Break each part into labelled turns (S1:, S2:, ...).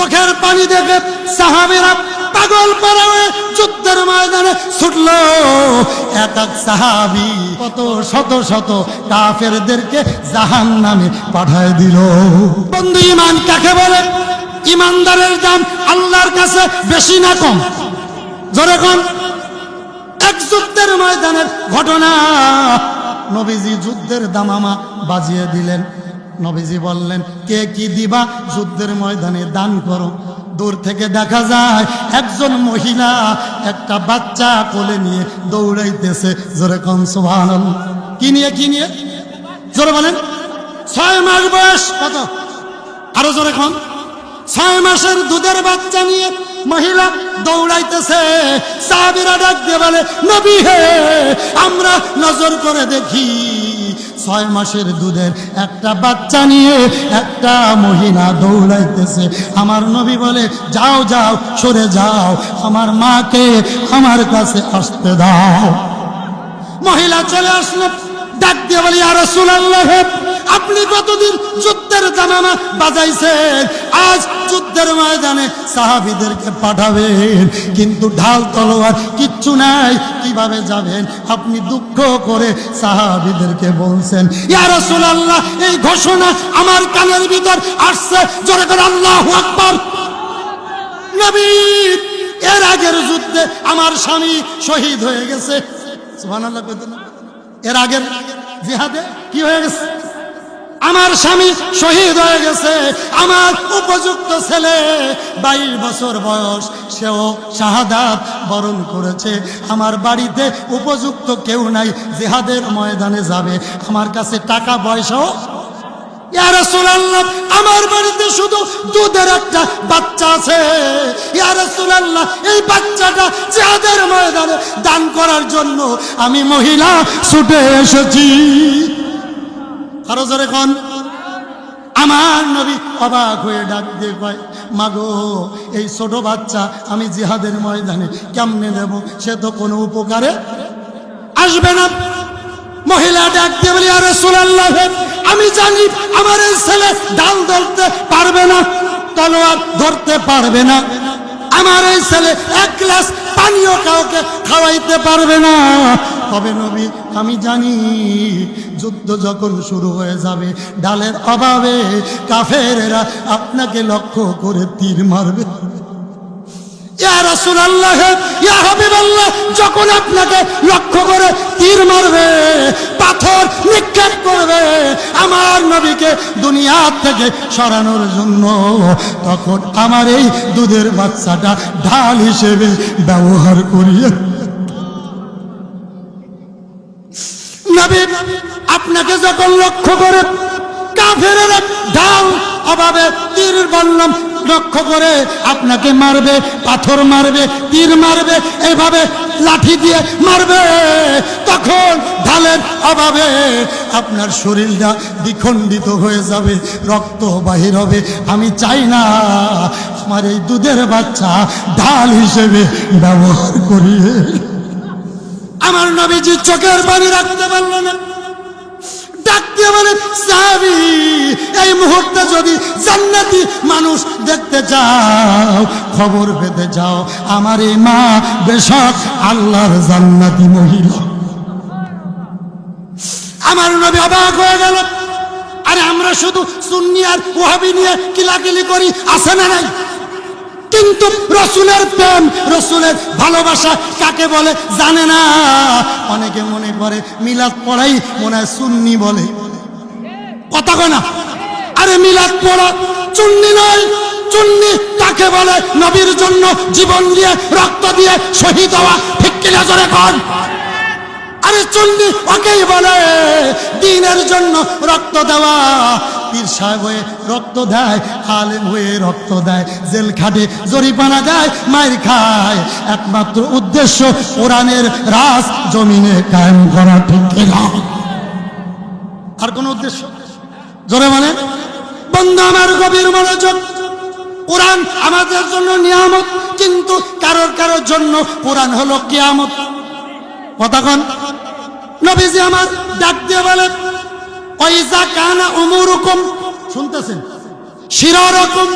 S1: চোখের পানি দেখে সাহাবীরা পাগল পারা হয়ে যুদ্ধের ময়দানে ছুটল। এক এক সাহাবী কত শত শত কাফেরদেরকে জাহান্নামে পাঠায় দিল। বন্ধু, ঈমান কাকে বলে? ঈমানদারের দাম আল্লাহর কাছে বেশি না কম? জোরে কোন? এক যুদ্ধের ময়দানের ঘটনা। নবীজি যুদ্ধের দামামা বাজিয়ে দিলেন। নবীজি বললেন, কে কি দিবা যুদ্ধের ময়দানে দান করো। দূর থেকে দেখা যায় একজন মহিলা একটা বাচ্চা কোলে নিয়ে দৌড়াইতেছে। জোরে কোন সুবহানাল্লাহ। কি নিয়ে? জোরে বলেন। 6 মাস বয়স। কত? আরো জোরে কোন? 6 মাসের দুধের বাচ্চা নিয়ে মহিলা দৌড়াইতেছে। সাহাবীরা ডাক দিয়ে বলে, নবী হে, আমরা নজর করে দেখি 6 মাসের দুধের একটা বাচ্চা নিয়ে একটা মহিলা দৌড়াইতেছে। আমার নবী বলে, যাও যাও, সরে যাও, আমার মাকে আমার কাছে আসতে দাও। মহিলা চলে আসলো, ডাক দিয়ে বলি, ইয়া রাসূলুল্লাহ, আপনি কতদিন যুদ্ধের দামামা বাজাইছেন, আজ যুদ্ধের ময়দানে সাহাবীদেরকে পাঠাবেন, কিন্তু ঢাল তলোয়ার কিচ্ছু নাই, কিভাবে যাবেন? আপনি দুঃখ করে সাহাবীদেরকে বলছেন। ইয়া রাসূলুল্লাহ, এই ঘোষণা আমার কানের ভিতর আসছে। জোরে করে আল্লাহু আকবার। নবী, এর আগের যুদ্ধে আমার স্বামী শহীদ হয়ে গেছে। সুবহানাল্লাহ। এর আগের জিহাদে কি হয়ে গেছে? আমার স্বামী শহীদ হয়ে গেছে। আমার উপযুক্ত ছেলে 22 বছর বয়স, সেও শাহাদাত বরণ করেছে। আমার বাড়িতে উপযুক্ত কেউ নাই, জিহাদের ময়দানে যাবে। আমার কাছে টাকা পয়সাও। ইয়া রাসূলুল্লাহ, আমার বাড়িতে শুধু দুধের একটা বাচ্চা আছে। ইয়া রাসূলুল্লাহ, এই বাচ্চাটা জিহাদের ময়দানে দান করার জন্য আমি মহিলা ছুটে এসেছি। আরো জোরে কোন? আমার নবী অবাক হয়ে ডাক দিয়ে কয়, মাগো, এই ছোট বাচ্চা আমি জিহাদের ময়দানে কেমনে দেব? সে তো কোনো উপকারে আসবে না। মহিলা ডাক দিয়ে বলি, ইয়া রাসূলুল্লাহ, আমি জানি আমার এই ছেলে ঢাল ধরতে পারবে না, তলোয়ার ধরতে পারবে না। আমার এই ছেলে এক গ্লাস পানিও কাউকে খাওয়াইতে পারবে না। তবে নবী, আমি জানি যুদ্ধ যখন শুরু হয়ে যাবে, ঢালের অভাবে কাফেরেরা আপনাকে লক্ষ্য করে তীর মারবে। ইয়া রাসূলুল্লাহ, ইয়া হাবিবাল্লাহ, যখন আপনাকে লক্ষ্য করে তীর মারবে, পাথর নিক্ষেপ করবে আমার নবীকে দুনিয়া থেকে সরানোর জন্য, তখন আমার এই দুধের বাচ্চাটা ঢাল হিসেবে ব্যবহার করিয়ে। নবী আপনাকে যখন লক্ষ্য করে কাফেরেরা ঢাল অভাবে তীর বললাম লক্ষ্য করে আপনাকে মারবে, পাথর মারবে, তীর মারবে, এইভাবে লাঠি দিয়ে মারবে, তখন ঢালের অভাবে আপনার শরীরটা দ্বিখণ্ডিত হয়ে যাবে, রক্ত বাহির হবে। আমি চাই না আমার এই দুধের বাচ্চা ঢাল হিসেবে ব্যবহার করিয়ে। আমার নবীজি চোখের পানি রাখতে পারল না, ডাক দিয়ে বলে, সাহাবী, এই মুহূর্তে যদি জান্নাতি মানুষ দেখতে চাও, খবর পেতে চাও, আমার এই মা বেশক আল্লাহর জান্নাতি মহিলা। আমার নবী অবাক হয়ে গেল। আরে আমরা শুধু সুন্নি আর ওয়াহাবি নিয়ে কিলাকিলি করি, আছে না নাই? কিন্তু রসুলের প্রেম, রসুলের ভালোবাসা কাকে বলে জানে না। অনেকে মনে করে মিলাদ পড়াই মনে হয় সুন্নি বলে, কথা কয় না? আরে মিলাদ পড়া সুন্নি নয়। সুন্নি তাকে বলে নবীর জন্য জীবন দিয়ে, রক্ত দিয়ে শহীদ হওয়া। ঠিক কিনা জোরে কোন? আরে সুন্নি ওকেই বলে দ্বীনের জন্য রক্ত দেওয়া। পীর সাহেব হয়ে রক্ত দেয়, আলেম হয়ে রক্ত দেয়, জেল খাটে, জরিপানা দেয়, মায়ের খায়, একমাত্র উদ্দেশ্য কোরআনের রাজ জমিনে কায়েম করা। ঠিক কিনা? আর কোন উদ্দেশ্য? জোরে মানে? বন্ধু আমার, গভীর মনোযোগ। কোরআন আমাদের জন্য নিয়ামত, কিন্তু কারোর জন্য কোরআন হলো কিয়ামত। কথা কন? নবীজি আমার ডাক দিয়ে বলেন, ওয়াইজা কানা উমুরুকুম, শুনতেছেন, শিরারকুম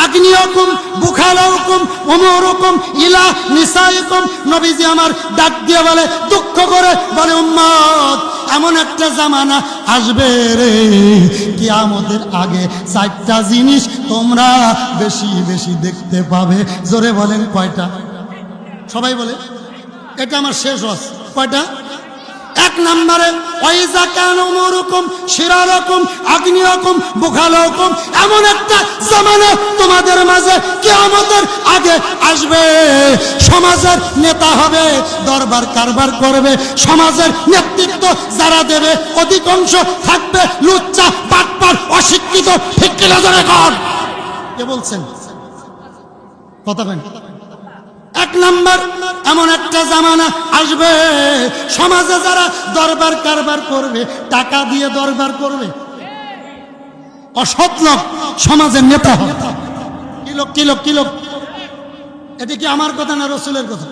S1: আগনিয়কুম বুখালাউকুম উমুরুকুম ইলা নিসাইকুম। নবীজি আমার ডাক দিয়ে বলে, দুঃখ করে বলে, উম্মত এমন একটা জামানা আসবে রে, কিয়ামতের আগে 4টা জিনিস তোমরা বেশি বেশি দেখতে পাবে। জোরে বলেন কয়টা? সবাই বলে, এটা আমার শেষ ওয়াজ। কয়টা? 1 নম্বরে ওয়াইজা কানা উমুরুকুম শিরারাকুম আগনিয়াকুম বুখালাকুম। এমন একটা জামানা তোমাদের মাঝে কিয়ামতের আগে আসবে, সমাজের নেতা হবে, দরবার কারবার করবে, সমাজের নেতৃত্ব যারা দেবে অধিকাংশ থাকবে লুচ্চা বাটপার অশিক্ষিত। ঠিক কিনা জোরে কর। কে বলছেন? কথা বলেন। 1 নম্বর, এমন একটা জামানা আসবে সমাজে যারা দরবার কারবার করবে, টাকা দিয়ে দরবার করবে, অসৎ লোক সমাজের নেতা হবে। কি লোক কি লোক কি লোক? এটা কি আমার কথা না রসুলের কথা?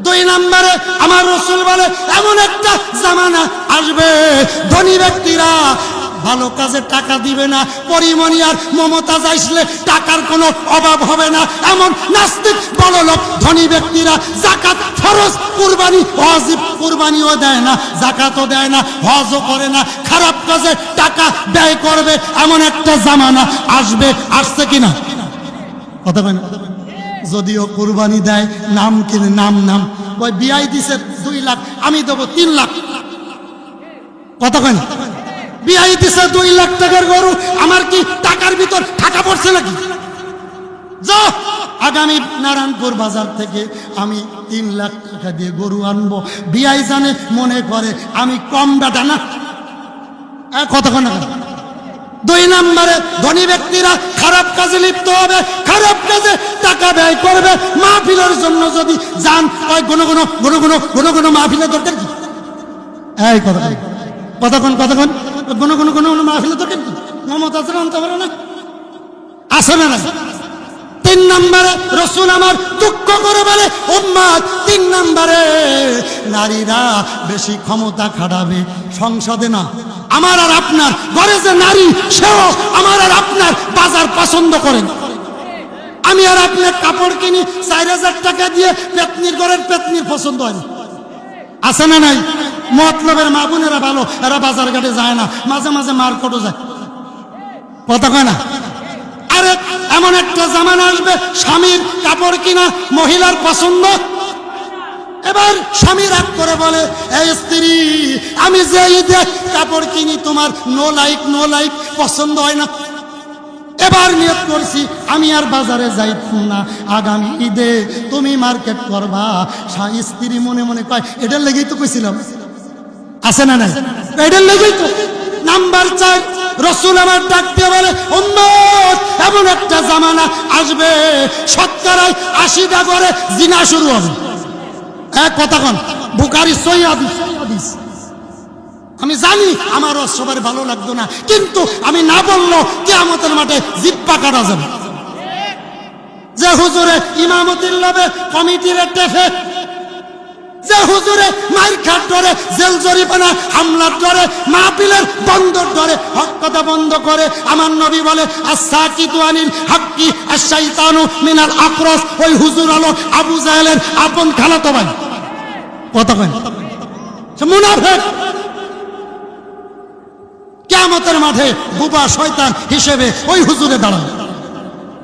S1: 2 নম্বরে আমার রসুল বলে, এমন একটা জামানা আসবে ধনী ব্যক্তিরা ভালো কাজে টাকা দিবে না, পরিমণি আর মমতাজ আসলে টাকার কোনো অভাব হবে না। এমন নাস্তিক বড় লোক ধনী ব্যক্তিরা যাকাত ফরজ কুরবানি ওয়াজিব কুরবানিও দেয় না, যাকাতও দেয় না, হজও করে না, খারাপ কাজে টাকা ব্যয় করবে। এমন একটা জামানা আসবে। আসছে কিনা? কথা বলেন। যদিও কুরবানি দেয়, নাম কিনে নাম নাম ওই বিআই দিছে 2 লাখ, আমি দেবো 3 লাখ। কথা কয় না? বিআই দিছে 2 লাখ টাকার গরু, আমার কি টাকার ভিতর টাকা পড়ছে নাকি? যা, আগামী নারায়ণপুর বাজার থেকে আমি 3 লাখ টাকা দিয়ে গরু আনবো। বিআই জানে, মনে করে আমি কম বেটা না। কথা কয় না? 2 নম্বরে ধনী ব্যক্তিরা খারাপ কাজে লিপ্ত হবে, খারাপ কাজে টাকা ব্যয় করবে। মাহফিলের জন্য যদি যান, ওই গুনো মাহফিলের দরকার কি? এই কথা কতক্ষণ গুনো মাহফিলের দরকার কি? মমতাজ আনতে পারে না, আসে না? 3 নম্বরে রসুল আমার দুঃখ করে বলে, উম্মত 3 নম্বরে নারীরা বেশি ক্ষমতা খাটাবে সংসদে না। আমার আর আপনার ঘরে যে নারী, সেও আমার আর আপনার বাজার পছন্দ করেন। আমি আর আপনার কাপড় কিনি 4000 টাকা দিয়ে, পেতনির ঘরের পেতনির পছন্দ হয় না। আছে না নাই? মতলবের মা বোনেরা ভালো, এরা বাজার ঘাটে যায় না, মাঝে মাঝে মার্কেটও যায়। কথা কয় না? আরে এমন একটা জামানা আসবে স্বামীর কাপড় কিনা মহিলার পছন্দ। এবার স্বামী রাগ করে বলে, এই স্ত্রী, আমি যে ঈদে কাপড় কিনি তোমার নো লাইক পছন্দ হয় না। এবার নিয়ত করছি আমি আর বাজারে যাই না, আগামী ঈদে তুমি মার্কেট করবা। স্ত্রী মনে মনে কয়, এটার লেগেই তো কইছিলাম। আছে না নাই? এটার লেগেই তো। নাম্বার 4 রসুল আমার ডাক দিয়ে বলে, উম্মত এমন একটা জামানা আসবে শতকরায় 80টা করে জিনা শুরু হবে। এক কথা কন, বুখারী সহিহ হাদিস। আমি জানি আমারও সবার ভালো লাগতো না, কিন্তু আমি না বললো কিয়ামতের মাঠে জিব্বা কাটা যাবে। যে হুজুরে ইমামতির লবে কমিটির টেফে, যে হুজুরে মাইর খাট ধরে, জেল জরিমানা হামলার ধরে, মাহফিলের বন্দর ধরে, হক কথা বন্ধ করে। আমার নবী বলে, আস-সাকিতু আনিল হাক্কি আশ-শাইতানু মিনাল আকরাস। ওই হুজুর হলো আবু জাহেলের আপন খালাতো ভাই। কথা কয়, সে মুনাফিক। কিয়ামতের মাঠে বুবা শয়তান হিসেবে ওই হুজুরে দাঁড়ায়।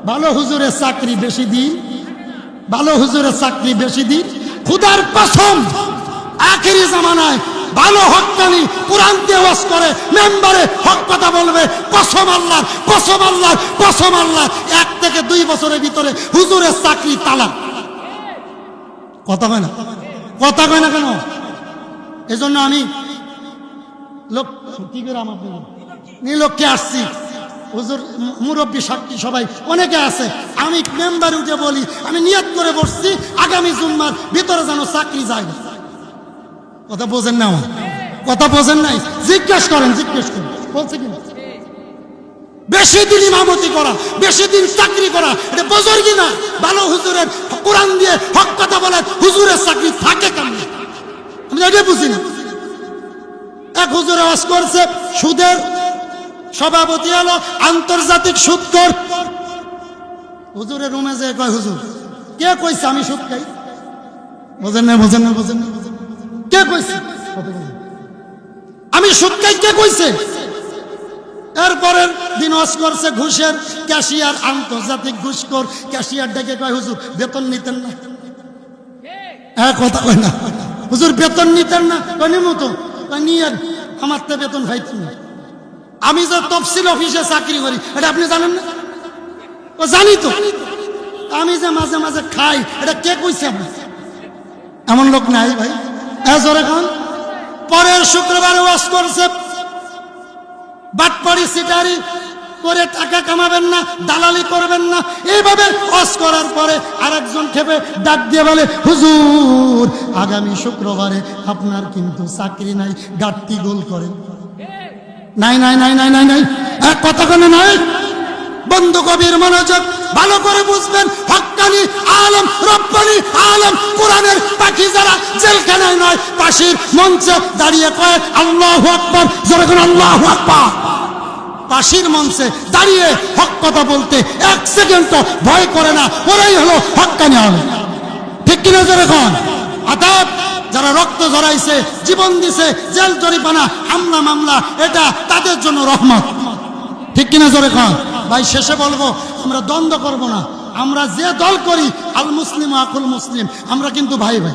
S1: ভালো হুজুরের চাকরি বেশি দিন, ভালো হুজুরের চাকরি বেশি দিন। খুদার কসম, আখেরি জামানায় ভালো হক্কানি কোরআন দিয়ে ওয়াজ করে, মেম্বারে হক কথা বলবে, কসম আল্লাহ, কসম আল্লাহ, কসম আল্লাহ, 1 থেকে 2 বছরের ভিতরে হুজুরের চাকরি তালাক। কথা কয় না? কথা কয় না কেন? এজন্য আমি লোক কি করে আমার নিলক্ষে আসছি। হুজুর মুরব্বী সাক্ষী সবাই অনেকে আছে, আমি মেম্বারে উঠে বলি, আমি নিয়ত করে বসছি আগামী জুম্মার ভিতরে যেন চাকরি যায়। কথা বোঝেন না? কথা বোঝেন নাই? জিজ্ঞেস করেন। বলছে কিনা? বেশি দিন ইমামতি করা, বেশি দিন চাকরি করা, এটা বোঝর কিনা? ভালো হুজুরের কোরআন দিয়ে হক কথা বলে হুজুরের চাকরি থাকে কেমন? আমি এটা বুঝি না। এক হুজুর আওয়াজ করছে, সুদের সভাপতি হলো আন্তর্জাতিক সুদখোর। হুজুরের রুমে যে কয়, হুজুর কে কইছে আমি সুদ খাই? বোঝেন না, বোঝেন না, বোঝেন না, কে কইছে আমি সুদ খাই? কে কইছে? এরপরের দিন ওয়াজ করছে ঘুষের ক্যাশিয়ার, আন্তর্জাতিক ঘুষখোর ক্যাশিয়ার ডেকে কয়, হুজুর বেতন নিতেন না? হ্যাঁ, কথা কয় না, হুজুর বেতন নিতেন না? নিমু তো, নিয়ে আমার তো বেতন পাইতেন না। আমি যে তফসিল অফিসে চাকরি করি এটা আপনি জানেন না? ও জানি তো। আমি যে মাঝে মাঝে খাই এটা কে কইছে আপনি? এমন লোক নাই ভাই, জোরে খান। পরের শুক্রবারে ওয়াজ করছে বাটপাড়ি সিটারি করে টাকা কামাবেন না, দালালি করবেন না। এইভাবে ওয়াজ করার পরে আরেকজন খেপে ডাক দিয়ে বলে, হুজুর আগামী শুক্রবারে আপনার কিন্তু চাকরি নাই, গাট্টি গোল করেন। নাই নাই নাই নাই নাই নাই, এক কথা কোনো নাই। বন্ধু কবির মনোযোগ ভালো করে বুঝবেন, হক্কানি আলম রব্বানি আলম কোরআনের পাখি যারা জেলখানায় নয়, পাশির মঞ্চে দাঁড়িয়ে কয় আল্লাহু আকবার, জোরে করে আল্লাহু আকবার। পাশির মঞ্চে দাঁড়িয়ে হক কথা বলতে এক সেকেন্ড ভয় করে না, ওরাই হলো হক্কানি আলম। ঠিক কিনা জোরে কোন? অর্থাৎ যারা রক্ত ঝরাইছে, জীবন দিছে, জেল জরিমানা, হামলা মামলা, এটা তাদের জন্য রহমত। ঠিক কিনা জোরে কোন? ভাই শেষে বলবো, আমরা দ্বন্দ্ব করব না। আমরা যে দল করি, আল মুসলিম আকুল মুসলিম, আমরা কিন্তু ভাই ভাই।